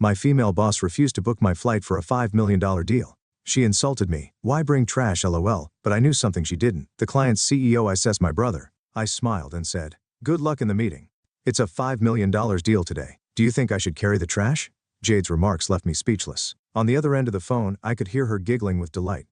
My female boss refused to book my flight for a $5 million deal. She insulted me. Why bring trash, lol, but I knew something she didn't. The client's CEO assessed my brother. I smiled and said, good luck in the meeting. It's a $5 million deal today. Do you think I should carry the trash? Jade's remarks left me speechless. On the other end of the phone, I could hear her giggling with delight.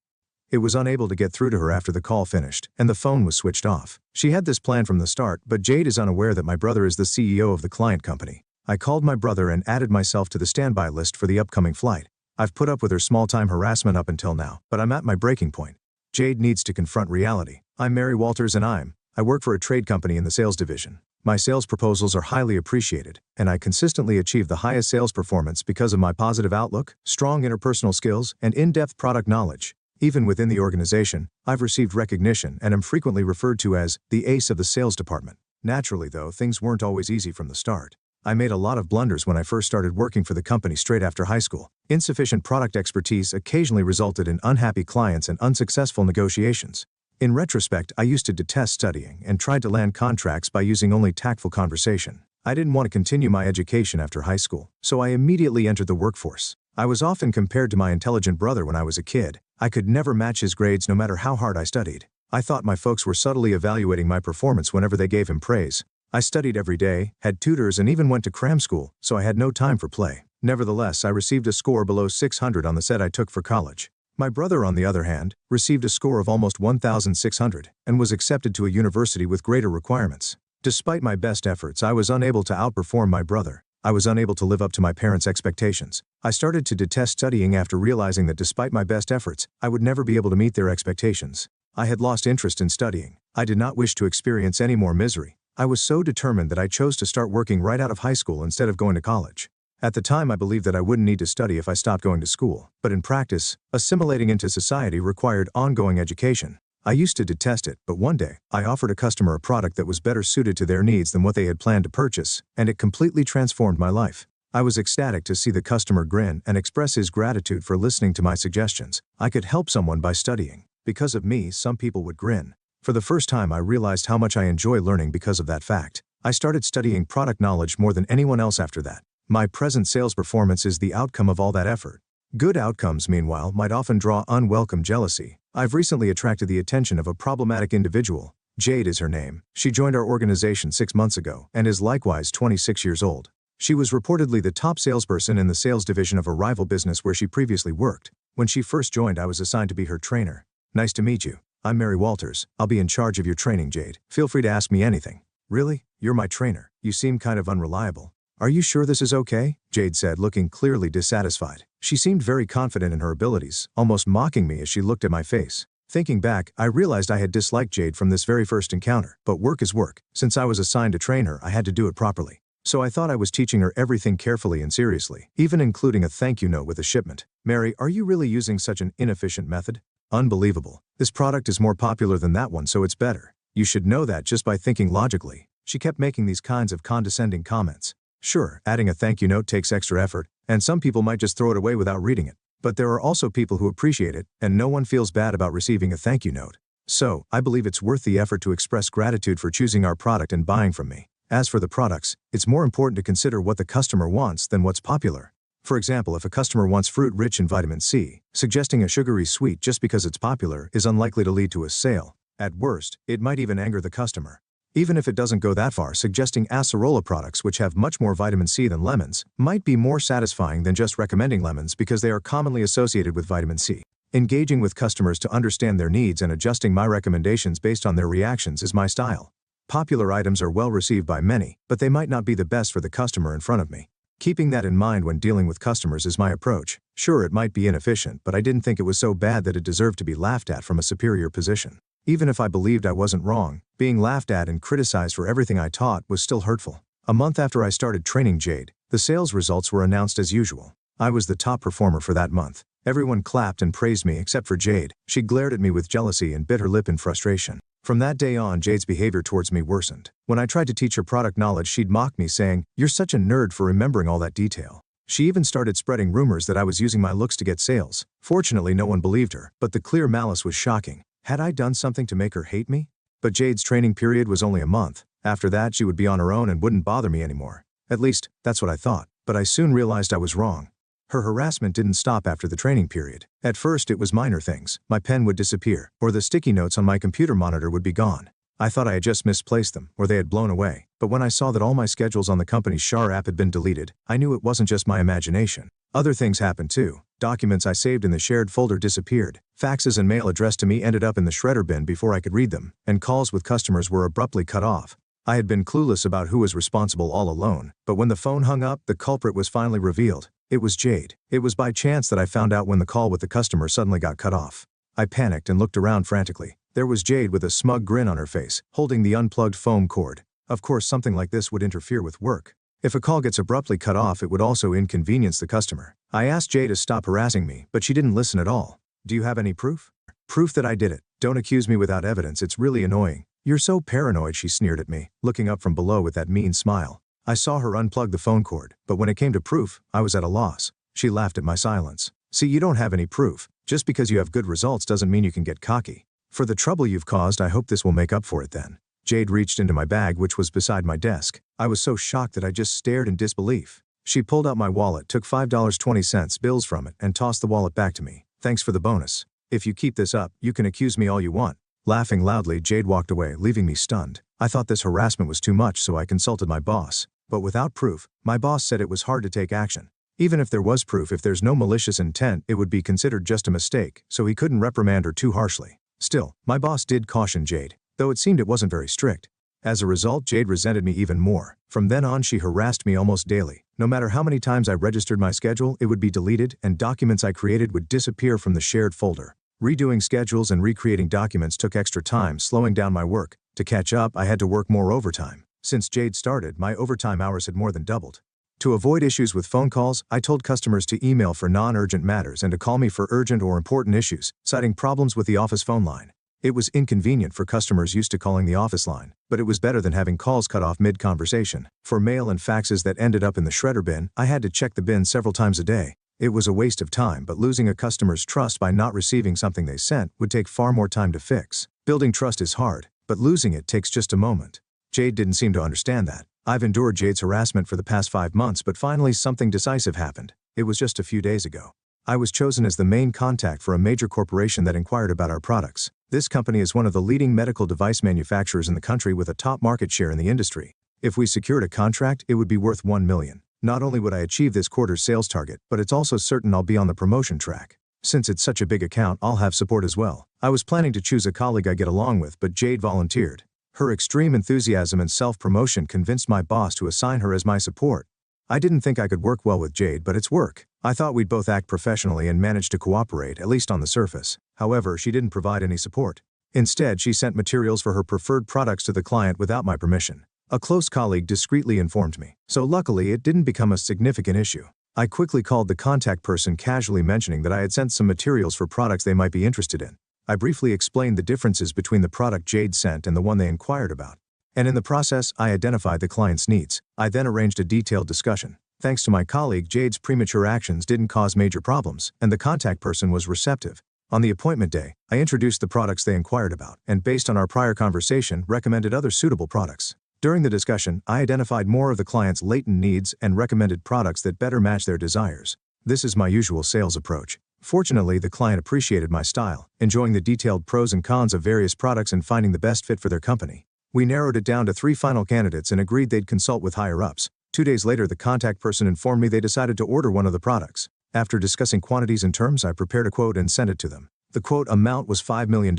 It was unable to get through to her after the call finished, and the phone was switched off. She had this plan from the start, but Jade is unaware that my brother is the CEO of the client company. I called my brother and added myself to the standby list for the upcoming flight. I've put up with her small-time harassment up until now, but I'm at my breaking point. Jade needs to confront reality. I'm Mary Walters and I work for a trade company in the sales division. My sales proposals are highly appreciated, and I consistently achieve the highest sales performance because of my positive outlook, strong interpersonal skills, and in-depth product knowledge. Even within the organization, I've received recognition and am frequently referred to as the ace of the sales department. Naturally though, things weren't always easy from the start. I made a lot of blunders when I first started working for the company straight after high school. Insufficient product expertise occasionally resulted in unhappy clients and unsuccessful negotiations. In retrospect, I used to detest studying and tried to land contracts by using only tactful conversation. I didn't want to continue my education after high school, so I immediately entered the workforce. I was often compared to my intelligent brother when I was a kid. I could never match his grades no matter how hard I studied. I thought my folks were subtly evaluating my performance whenever they gave him praise. I studied every day, had tutors, and even went to cram school, so I had no time for play. Nevertheless, I received a score below 600 on the set I took for college. My brother, on the other hand, received a score of almost 1,600 and was accepted to a university with greater requirements. Despite my best efforts, I was unable to outperform my brother. I was unable to live up to my parents' expectations. I started to detest studying after realizing that despite my best efforts, I would never be able to meet their expectations. I had lost interest in studying. I did not wish to experience any more misery. I was so determined that I chose to start working right out of high school instead of going to college. At the time, I believed that I wouldn't need to study if I stopped going to school, but in practice, assimilating into society required ongoing education. I used to detest it, but one day, I offered a customer a product that was better suited to their needs than what they had planned to purchase, and it completely transformed my life. I was ecstatic to see the customer grin and express his gratitude for listening to my suggestions. I could help someone by studying. Because of me, some people would grin. For the first time, I realized how much I enjoy learning because of that fact. I started studying product knowledge more than anyone else after that. My present sales performance is the outcome of all that effort. Good outcomes, meanwhile, might often draw unwelcome jealousy. I've recently attracted the attention of a problematic individual. Jade is her name. She joined our organization 6 months ago and is likewise 26 years old. She was reportedly the top salesperson in the sales division of a rival business where she previously worked. When she first joined, I was assigned to be her trainer. Nice to meet you. I'm Mary Walters. I'll be in charge of your training, Jade. Feel free to ask me anything. Really? You're my trainer. You seem kind of unreliable. Are you sure this is okay? Jade said, looking clearly dissatisfied. She seemed very confident in her abilities, almost mocking me as she looked at my face. Thinking back, I realized I had disliked Jade from this very first encounter, but work is work. Since I was assigned to train her, I had to do it properly. So I thought I was teaching her everything carefully and seriously, even including a thank you note with a shipment. Mary, are you really using such an inefficient method? Unbelievable. This product is more popular than that one, so it's better. You should know that just by thinking logically. She kept making these kinds of condescending comments. Sure, adding a thank you note takes extra effort, and some people might just throw it away without reading it. But there are also people who appreciate it, and no one feels bad about receiving a thank you note. So, I believe it's worth the effort to express gratitude for choosing our product and buying from me. As for the products, it's more important to consider what the customer wants than what's popular. For example, if a customer wants fruit rich in vitamin C, suggesting a sugary sweet just because it's popular is unlikely to lead to a sale. At worst, it might even anger the customer. Even if it doesn't go that far, suggesting acerola products which have much more vitamin C than lemons might be more satisfying than just recommending lemons because they are commonly associated with vitamin C. Engaging with customers to understand their needs and adjusting my recommendations based on their reactions is my style. Popular items are well received by many, but they might not be the best for the customer in front of me. Keeping that in mind when dealing with customers is my approach. Sure, it might be inefficient, but I didn't think it was so bad that it deserved to be laughed at from a superior position. Even if I believed I wasn't wrong, being laughed at and criticized for everything I taught was still hurtful. A month after I started training Jade, the sales results were announced as usual. I was the top performer for that month. Everyone clapped and praised me except for Jade. She glared at me with jealousy and bit her lip in frustration. From that day on, Jade's behavior towards me worsened. When I tried to teach her product knowledge, she'd mock me saying, "You're such a nerd for remembering all that detail." She even started spreading rumors that I was using my looks to get sales. Fortunately, no one believed her, but the clear malice was shocking. Had I done something to make her hate me? But Jade's training period was only a month. After that, she would be on her own and wouldn't bother me anymore. At least, that's what I thought. But I soon realized I was wrong. Her harassment didn't stop after the training period. At first it was minor things. My pen would disappear, or the sticky notes on my computer monitor would be gone. I thought I had just misplaced them, or they had blown away. But when I saw that all my schedules on the company's Shar app had been deleted, I knew it wasn't just my imagination. Other things happened too. Documents I saved in the shared folder disappeared. Faxes and mail addressed to me ended up in the shredder bin before I could read them, and calls with customers were abruptly cut off. I had been clueless about who was responsible all alone, but when the phone hung up, the culprit was finally revealed. It was Jade. It was by chance that I found out when the call with the customer suddenly got cut off. I panicked and looked around frantically. There was Jade with a smug grin on her face, holding the unplugged foam cord. Of course, something like this would interfere with work. If a call gets abruptly cut off, it would also inconvenience the customer. I asked Jade to stop harassing me, but she didn't listen at all. Do you have any proof? Proof that I did it. Don't accuse me without evidence, it's really annoying. You're so paranoid, she sneered at me, looking up from below with that mean smile. I saw her unplug the phone cord, but when it came to proof, I was at a loss. She laughed at my silence. See, you don't have any proof. Just because you have good results doesn't mean you can get cocky. For the trouble you've caused, I hope this will make up for it then. Jade reached into my bag, which was beside my desk. I was so shocked that I just stared in disbelief. She pulled out my wallet, took $5.20 bills from it, and tossed the wallet back to me. Thanks for the bonus. If you keep this up, you can accuse me all you want. Laughing loudly, Jade walked away, leaving me stunned. I thought this harassment was too much, so I consulted my boss. But without proof, my boss said it was hard to take action. Even if there was proof, if there's no malicious intent, it would be considered just a mistake, so he couldn't reprimand her too harshly. Still, my boss did caution Jade, though it seemed it wasn't very strict. As a result, Jade resented me even more. From then on, she harassed me almost daily. No matter how many times I registered my schedule, it would be deleted, and documents I created would disappear from the shared folder. Redoing schedules and recreating documents took extra time, slowing down my work. To catch up, I had to work more overtime. Since Jade started, my overtime hours had more than doubled. To avoid issues with phone calls, I told customers to email for non-urgent matters and to call me for urgent or important issues, citing problems with the office phone line. It was inconvenient for customers used to calling the office line, but it was better than having calls cut off mid-conversation. For mail and faxes that ended up in the shredder bin, I had to check the bin several times a day. It was a waste of time, but losing a customer's trust by not receiving something they sent would take far more time to fix. Building trust is hard, but losing it takes just a moment. Jade didn't seem to understand that. I've endured Jade's harassment for the past 5 months, but finally something decisive happened. It was just a few days ago. I was chosen as the main contact for a major corporation that inquired about our products. This company is one of the leading medical device manufacturers in the country with a top market share in the industry. If we secured a contract, it would be worth $1 million. Not only would I achieve this quarter's sales target, but it's also certain I'll be on the promotion track. Since it's such a big account, I'll have support as well. I was planning to choose a colleague I get along with, but Jade volunteered. Her extreme enthusiasm and self-promotion convinced my boss to assign her as my support. I didn't think I could work well with Jade, but it's work. I thought we'd both act professionally and manage to cooperate, at least on the surface. However, she didn't provide any support. Instead, she sent materials for her preferred products to the client without my permission. A close colleague discreetly informed me, so luckily it didn't become a significant issue. I quickly called the contact person, casually mentioning that I had sent some materials for products they might be interested in. I briefly explained the differences between the product Jade sent and the one they inquired about. And in the process, I identified the client's needs. I then arranged a detailed discussion. Thanks to my colleague, Jade's premature actions didn't cause major problems, and the contact person was receptive. On the appointment day, I introduced the products they inquired about, and based on our prior conversation, recommended other suitable products. During the discussion, I identified more of the client's latent needs and recommended products that better match their desires. This is my usual sales approach. Fortunately, the client appreciated my style, enjoying the detailed pros and cons of various products and finding the best fit for their company. We narrowed it down to 3 final candidates and agreed they'd consult with higher-ups. 2 days later, the contact person informed me they decided to order one of the products. After discussing quantities and terms, I prepared a quote and sent it to them. The quote amount was $5 million.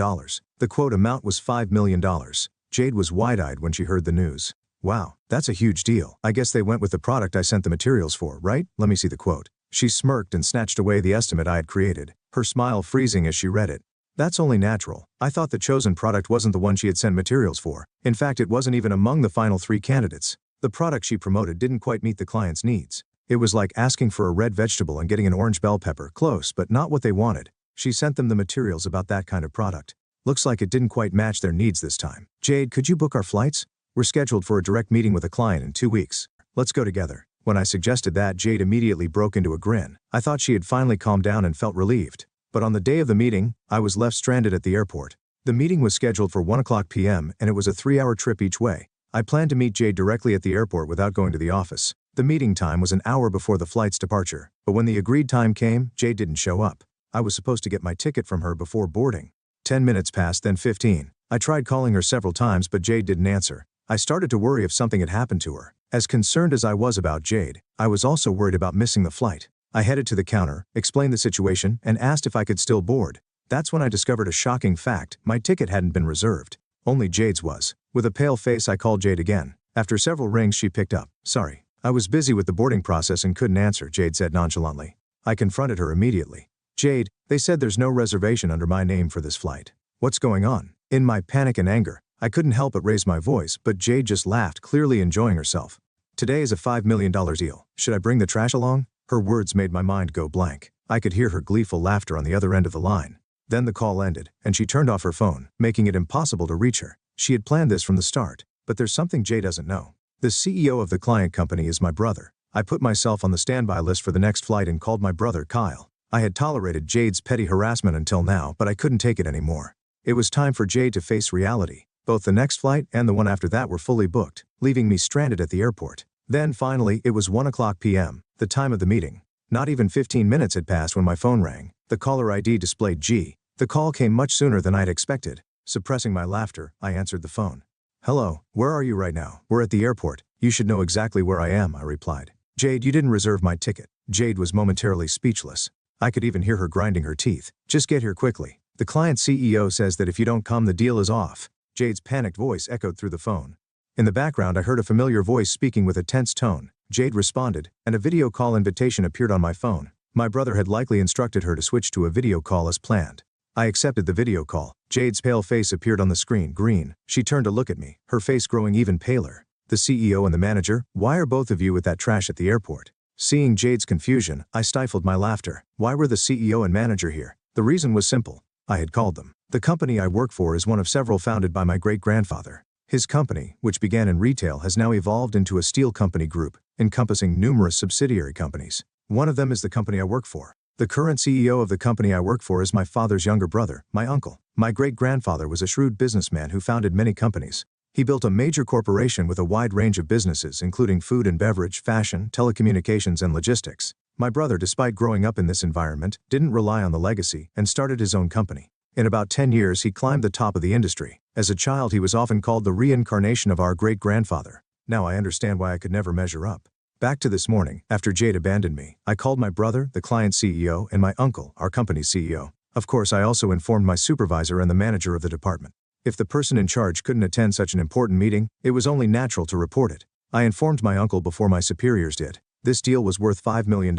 Jade was wide-eyed when she heard the news. Wow, that's a huge deal. I guess they went with the product I sent the materials for, right? Let me see the quote. She smirked and snatched away the estimate I had created, her smile freezing as she read it. That's only natural. I thought the chosen product wasn't the one she had sent materials for. In fact, it wasn't even among the final 3 candidates. The product she promoted didn't quite meet the client's needs. It was like asking for a red vegetable and getting an orange bell pepper. Close, but not what they wanted. She sent them the materials about that kind of product. Looks like it didn't quite match their needs this time. Jade, could you book our flights? We're scheduled for a direct meeting with a client in 2 weeks. Let's go together. When I suggested that, Jade immediately broke into a grin. I thought she had finally calmed down and felt relieved. But on the day of the meeting, I was left stranded at the airport. The meeting was scheduled for 1:00 p.m. and it was a 3-hour trip each way. I planned to meet Jade directly at the airport without going to the office. The meeting time was an hour before the flight's departure, but when the agreed time came, Jade didn't show up. I was supposed to get my ticket from her before boarding. 10 minutes passed, then 15. I tried calling her several times, but Jade didn't answer. I started to worry if something had happened to her. As concerned as I was about Jade, I was also worried about missing the flight. I headed to the counter, explained the situation, and asked if I could still board. That's when I discovered a shocking fact: my ticket hadn't been reserved. Only Jade's was. With a pale face, I called Jade again. After several rings, she picked up. "Sorry, I was busy with the boarding process and couldn't answer," Jade said nonchalantly. I confronted her immediately. "Jade, they said there's no reservation under my name for this flight. What's going on?" In my panic and anger, I couldn't help but raise my voice, but Jade just laughed, clearly enjoying herself. "Today is a $5 million deal. Should I bring the trash along?" Her words made my mind go blank. I could hear her gleeful laughter on the other end of the line. Then the call ended, and she turned off her phone, making it impossible to reach her. She had planned this from the start, but there's something Jade doesn't know. The CEO of the client company is my brother. I put myself on the standby list for the next flight and called my brother Kyle. I had tolerated Jade's petty harassment until now, but I couldn't take it anymore. It was time for Jade to face reality. Both the next flight and the one after that were fully booked, leaving me stranded at the airport. Then finally, it was 1:00 p.m., the time of the meeting. Not even 15 minutes had passed when my phone rang. The caller ID displayed G. The call came much sooner than I'd expected. Suppressing my laughter, I answered the phone. "Hello, where are you right now?" "We're at the airport. You should know exactly where I am," I replied. "Jade, you didn't reserve my ticket." Jade was momentarily speechless. I could even hear her grinding her teeth. "Just get here quickly. The client CEO says that if you don't come, the deal is off." Jade's panicked voice echoed through the phone. In the background, I heard a familiar voice speaking with a tense tone. Jade responded, and a video call invitation appeared on my phone. My brother had likely instructed her to switch to a video call as planned. I accepted the video call. Jade's pale face appeared on the screen, green. She turned to look at me, her face growing even paler. "The CEO and the manager? Why are both of you with that trash at the airport?" Seeing Jade's confusion, I stifled my laughter. Why were the CEO and manager here? The reason was simple. I had called them. The company I work for is one of several founded by my great-grandfather. His company, which began in retail, has now evolved into a steel company group, encompassing numerous subsidiary companies. One of them is the company I work for. The current CEO of the company I work for is my father's younger brother, my uncle. My great-grandfather was a shrewd businessman who founded many companies. He built a major corporation with a wide range of businesses, including food and beverage, fashion, telecommunications, and logistics. My brother, despite growing up in this environment, didn't rely on the legacy and started his own company. In about 10 years, he climbed the top of the industry. As a child, he was often called the reincarnation of our great-grandfather. Now I understand why I could never measure up. Back to this morning, after Jade abandoned me, I called my brother, the client CEO, and my uncle, our company's CEO. Of course, I also informed my supervisor and the manager of the department. If the person in charge couldn't attend such an important meeting, it was only natural to report it. I informed my uncle before my superiors did. This deal was worth $5 million,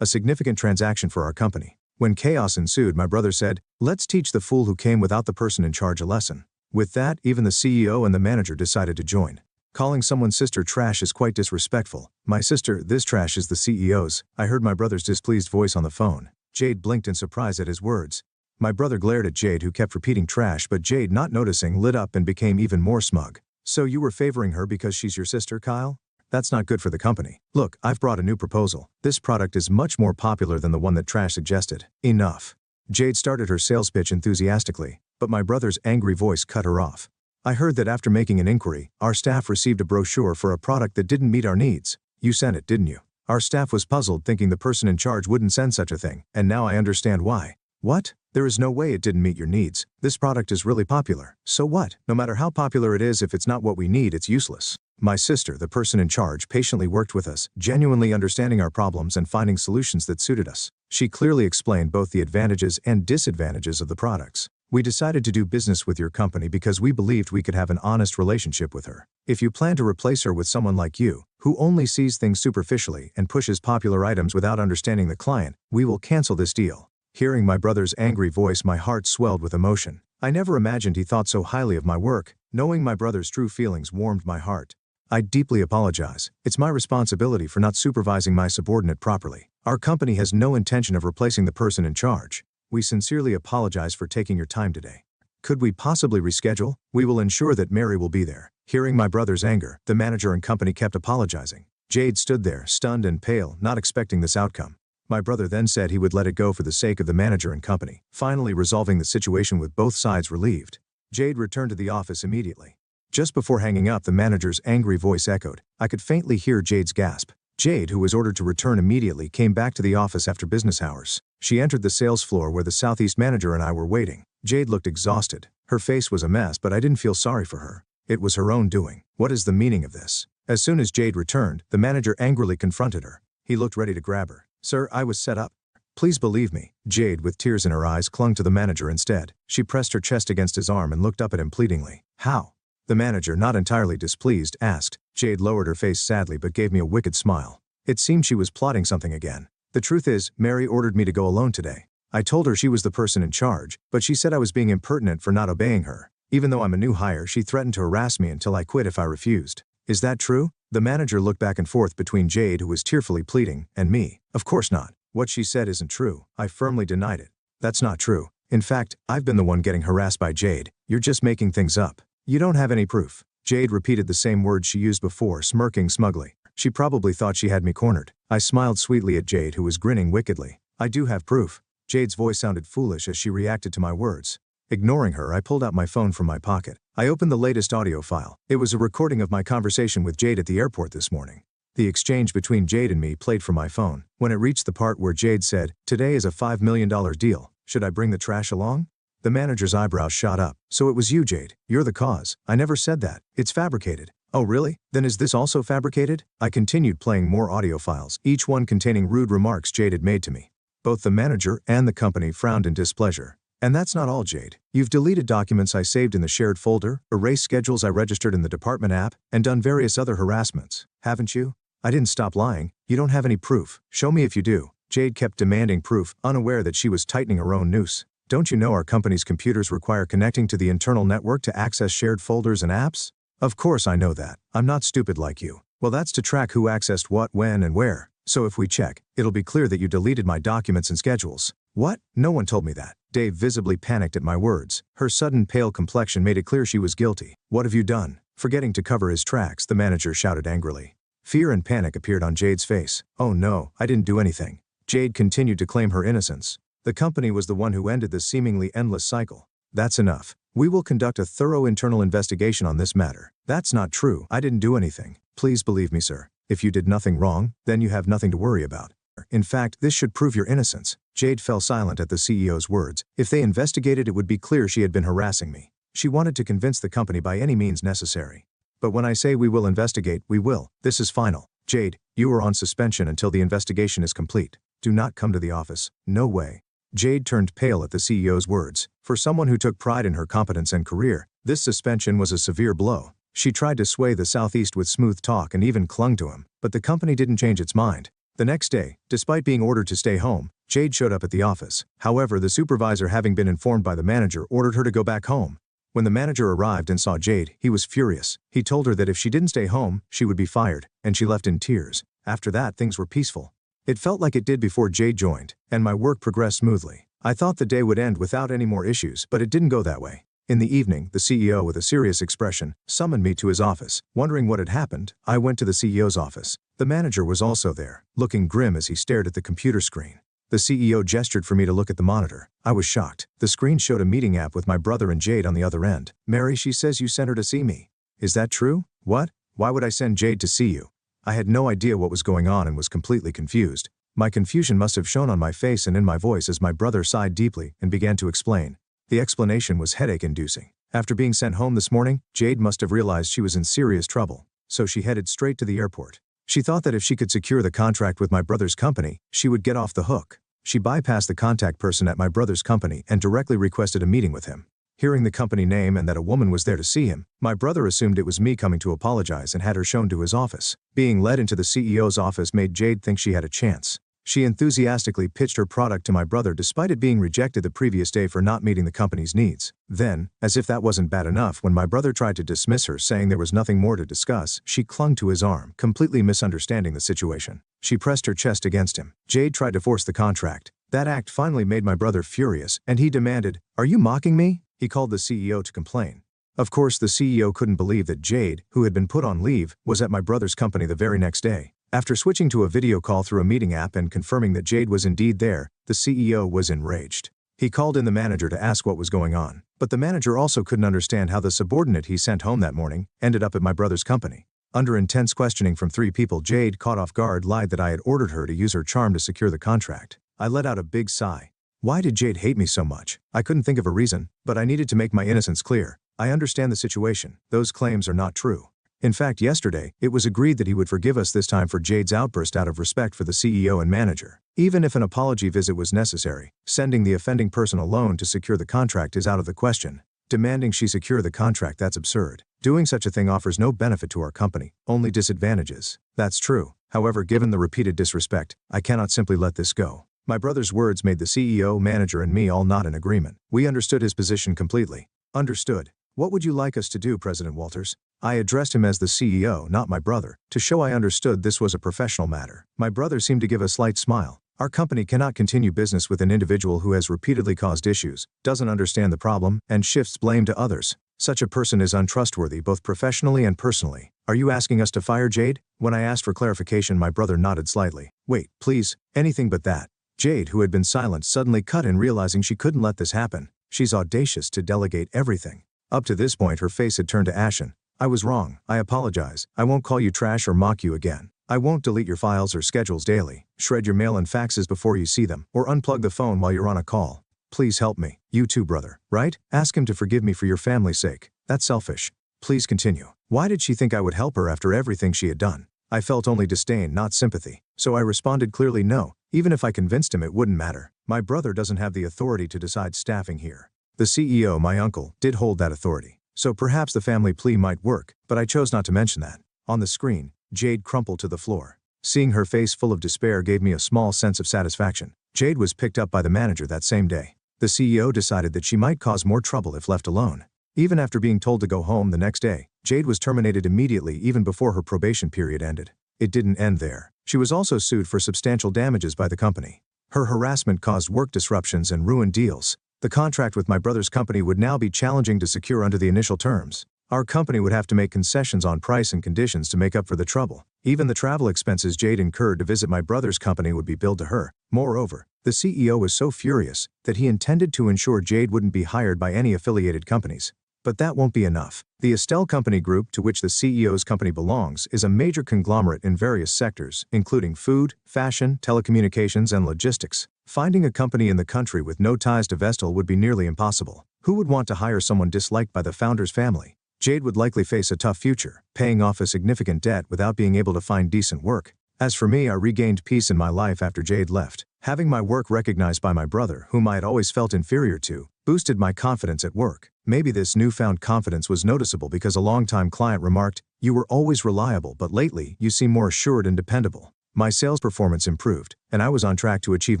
a significant transaction for our company. When chaos ensued, my brother said, "Let's teach the fool who came without the person in charge a lesson." With that, even the CEO and the manager decided to join. Calling someone's sister trash is quite disrespectful. "My sister, this trash is the CEO's." I heard my brother's displeased voice on the phone. Jade blinked in surprise at his words. My brother glared at Jade, who kept repeating trash, but Jade, not noticing, lit up and became even more smug. "So you were favoring her because she's your sister, Kyle? That's not good for the company. Look, I've brought a new proposal. This product is much more popular than the one that trash suggested." "Enough." Jade started her sales pitch enthusiastically, but my brother's angry voice cut her off. "I heard that after making an inquiry, our staff received a brochure for a product that didn't meet our needs. You sent it, didn't you?" Our staff was puzzled, thinking the person in charge wouldn't send such a thing, and now I understand why. "What? There is no way it didn't meet your needs. This product is really popular. So what? No matter how popular it is, if it's not what we need, it's useless." My sister, the person in charge, patiently worked with us, genuinely understanding our problems and finding solutions that suited us. She clearly explained both the advantages and disadvantages of the products. "We decided to do business with your company because we believed we could have an honest relationship with her. If you plan to replace her with someone like you, who only sees things superficially and pushes popular items without understanding the client, we will cancel this deal." Hearing my brother's angry voice, my heart swelled with emotion. I never imagined he thought so highly of my work. Knowing my brother's true feelings warmed my heart. "I deeply apologize. It's my responsibility for not supervising my subordinate properly. Our company has no intention of replacing the person in charge. We sincerely apologize for taking your time today. Could we possibly reschedule? We will ensure that Mary will be there." Hearing my brother's anger, the manager and company kept apologizing. Jade stood there, stunned and pale, not expecting this outcome. My brother then said he would let it go for the sake of the manager and company, finally resolving the situation with both sides relieved. Jade returned to the office immediately. Just before hanging up, the manager's angry voice echoed. I could faintly hear Jade's gasp. Jade, who was ordered to return immediately, came back to the office after business hours. She entered the sales floor where the Southeast manager and I were waiting. Jade looked exhausted. Her face was a mess, but I didn't feel sorry for her. It was her own doing. What is the meaning of this? As soon as Jade returned, the manager angrily confronted her. He looked ready to grab her. Sir, I was set up. Please believe me. Jade, with tears in her eyes, clung to the manager instead. She pressed her chest against his arm and looked up at him pleadingly. How? The manager, not entirely displeased, asked. Jade lowered her face sadly but gave me a wicked smile. It seemed she was plotting something again. The truth is, Mary ordered me to go alone today. I told her she was the person in charge, but she said I was being impertinent for not obeying her. Even though I'm a new hire, she threatened to harass me until I quit if I refused. Is that true? The manager looked back and forth between Jade, who was tearfully pleading, and me. Of course not. What she said isn't true. I firmly denied it. That's not true. In fact, I've been the one getting harassed by Jade. You're just making things up. You don't have any proof. Jade repeated the same words she used before, smirking smugly. She probably thought she had me cornered. I smiled sweetly at Jade, who was grinning wickedly. I do have proof. Jade's voice sounded foolish as she reacted to my words. Ignoring her, I pulled out my phone from my pocket. I opened the latest audio file. It was a recording of my conversation with Jade at the airport this morning. The exchange between Jade and me played from my phone. When it reached the part where Jade said, "Today is a $5 million deal. Should I bring the trash along?" The manager's eyebrows shot up. So it was you, Jade. You're the cause. I never said that. It's fabricated. Oh really? Then is this also fabricated? I continued playing more audio files, each one containing rude remarks Jade had made to me. Both the manager and the company frowned in displeasure. And that's not all, Jade. You've deleted documents I saved in the shared folder, erased schedules I registered in the department app, and done various other harassments, haven't you? I didn't stop lying. You don't have any proof. Show me if you do. Jade kept demanding proof, unaware that she was tightening her own noose. Don't you know our company's computers require connecting to the internal network to access shared folders and apps? Of course I know that. I'm not stupid like you. Well, that's to track who accessed what, when, and where. So if we check, it'll be clear that you deleted my documents and schedules. What? No one told me that. Dave visibly panicked at my words. Her sudden pale complexion made it clear she was guilty. What have you done? Forgetting to cover his tracks, the manager shouted angrily. Fear and panic appeared on Jade's face. Oh no, I didn't do anything. Jade continued to claim her innocence. The company was the one who ended this seemingly endless cycle. That's enough. We will conduct a thorough internal investigation on this matter. That's not true. I didn't do anything. Please believe me, sir. If you did nothing wrong, then you have nothing to worry about. In fact, this should prove your innocence. Jade fell silent at the CEO's words. If they investigated, it would be clear she had been harassing me. She wanted to convince the company by any means necessary. But when I say we will investigate, we will. This is final. Jade, you are on suspension until the investigation is complete. Do not come to the office. No way. Jade turned pale at the CEO's words. For someone who took pride in her competence and career, this suspension was a severe blow. She tried to sway the Southeast with smooth talk and even clung to him, but the company didn't change its mind. The next day, despite being ordered to stay home, Jade showed up at the office. However, the supervisor, having been informed by the manager, ordered her to go back home. When the manager arrived and saw Jade, he was furious. He told her that if she didn't stay home, she would be fired, and she left in tears. After that, things were peaceful. It felt like it did before Jade joined, and my work progressed smoothly. I thought the day would end without any more issues, but it didn't go that way. In the evening, the CEO, with a serious expression, summoned me to his office. Wondering what had happened, I went to the CEO's office. The manager was also there, looking grim as he stared at the computer screen. The CEO gestured for me to look at the monitor. I was shocked. The screen showed a meeting app with my brother and Jade on the other end. Mary, she says you sent her to see me. Is that true? What? Why would I send Jade to see you? I had no idea what was going on and was completely confused. My confusion must have shown on my face and in my voice as my brother sighed deeply and began to explain. The explanation was headache-inducing. After being sent home this morning, Jade must have realized she was in serious trouble, so she headed straight to the airport. She thought that if she could secure the contract with my brother's company, she would get off the hook. She bypassed the contact person at my brother's company and directly requested a meeting with him. Hearing the company name and that a woman was there to see him, my brother assumed it was me coming to apologize and had her shown to his office. Being led into the CEO's office made Jade think she had a chance. She enthusiastically pitched her product to my brother despite it being rejected the previous day for not meeting the company's needs. Then, as if that wasn't bad enough, when my brother tried to dismiss her saying there was nothing more to discuss, she clung to his arm, completely misunderstanding the situation. She pressed her chest against him. Jade tried to force the contract. That act finally made my brother furious, and he demanded, "Are you mocking me?" He called the CEO to complain. Of course, the CEO couldn't believe that Jade, who had been put on leave, was at my brother's company the very next day. After switching to a video call through a meeting app and confirming that Jade was indeed there, the CEO was enraged. He called in the manager to ask what was going on, but the manager also couldn't understand how the subordinate he sent home that morning ended up at my brother's company. Under intense questioning from 3 people, Jade, caught off guard, lied that I had ordered her to use her charm to secure the contract. I let out a big sigh. Why did Jade hate me so much? I couldn't think of a reason, but I needed to make my innocence clear. I understand the situation. Those claims are not true. In fact, yesterday, it was agreed that he would forgive us this time for Jade's outburst out of respect for the CEO and manager. Even if an apology visit was necessary, sending the offending person alone to secure the contract is out of the question. Demanding she secure the contract, that's absurd. Doing such a thing offers no benefit to our company, only disadvantages. That's true. However, given the repeated disrespect, I cannot simply let this go. My brother's words made the CEO, manager, and me all nod in agreement. We understood his position completely. Understood. What would you like us to do, President Walters? I addressed him as the CEO, not my brother, to show I understood this was a professional matter. My brother seemed to give a slight smile. Our company cannot continue business with an individual who has repeatedly caused issues, doesn't understand the problem, and shifts blame to others. Such a person is untrustworthy both professionally and personally. Are you asking us to fire Jade? When I asked for clarification, my brother nodded slightly. Wait, please, anything but that. Jade, who had been silent, suddenly cut in, realizing she couldn't let this happen. She's audacious to delegate everything. Up to this point, her face had turned to ashen. I was wrong. I apologize. I won't call you trash or mock you again. I won't delete your files or schedules daily, shred your mail and faxes before you see them, or unplug the phone while you're on a call. Please help me. You too, brother, right? Ask him to forgive me for your family's sake. That's selfish. Please continue. Why did she think I would help her after everything she had done? I felt only disdain, not sympathy. So I responded clearly, no. Even if I convinced him, it wouldn't matter. My brother doesn't have the authority to decide staffing here. The CEO, my uncle, did hold that authority. So perhaps the family plea might work, but I chose not to mention that. On the screen, Jade crumpled to the floor. Seeing her face full of despair gave me a small sense of satisfaction. Jade was picked up by the manager that same day. The CEO decided that she might cause more trouble if left alone. Even after being told to go home the next day, Jade was terminated immediately, even before her probation period ended. It didn't end there. She was also sued for substantial damages by the company. Her harassment caused work disruptions and ruined deals. The contract with my brother's company would now be challenging to secure under the initial terms. Our company would have to make concessions on price and conditions to make up for the trouble. Even the travel expenses Jade incurred to visit my brother's company would be billed to her. Moreover, the CEO was so furious that he intended to ensure Jade wouldn't be hired by any affiliated companies. But that won't be enough. The Estelle Company Group, to which the CEO's company belongs, is a major conglomerate in various sectors, including food, fashion, telecommunications, and logistics. Finding a company in the country with no ties to Vestal would be nearly impossible. Who would want to hire someone disliked by the founder's family? Jade would likely face a tough future, paying off a significant debt without being able to find decent work. As for me, I regained peace in my life after Jade left. Having my work recognized by my brother, whom I had always felt inferior to, boosted my confidence at work. Maybe this newfound confidence was noticeable because a longtime client remarked, "You were always reliable, but lately, you seem more assured and dependable." My sales performance improved, and I was on track to achieve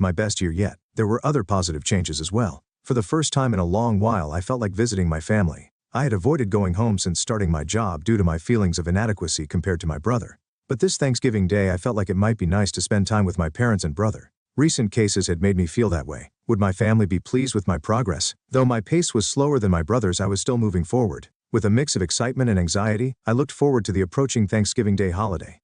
my best year yet. There were other positive changes as well. For the first time in a long while, I felt like visiting my family. I had avoided going home since starting my job due to my feelings of inadequacy compared to my brother. But this Thanksgiving Day, I felt like it might be nice to spend time with my parents and brother. Recent cases had made me feel that way. Would my family be pleased with my progress? Though my pace was slower than my brother's, I was still moving forward. With a mix of excitement and anxiety, I looked forward to the approaching Thanksgiving Day holiday.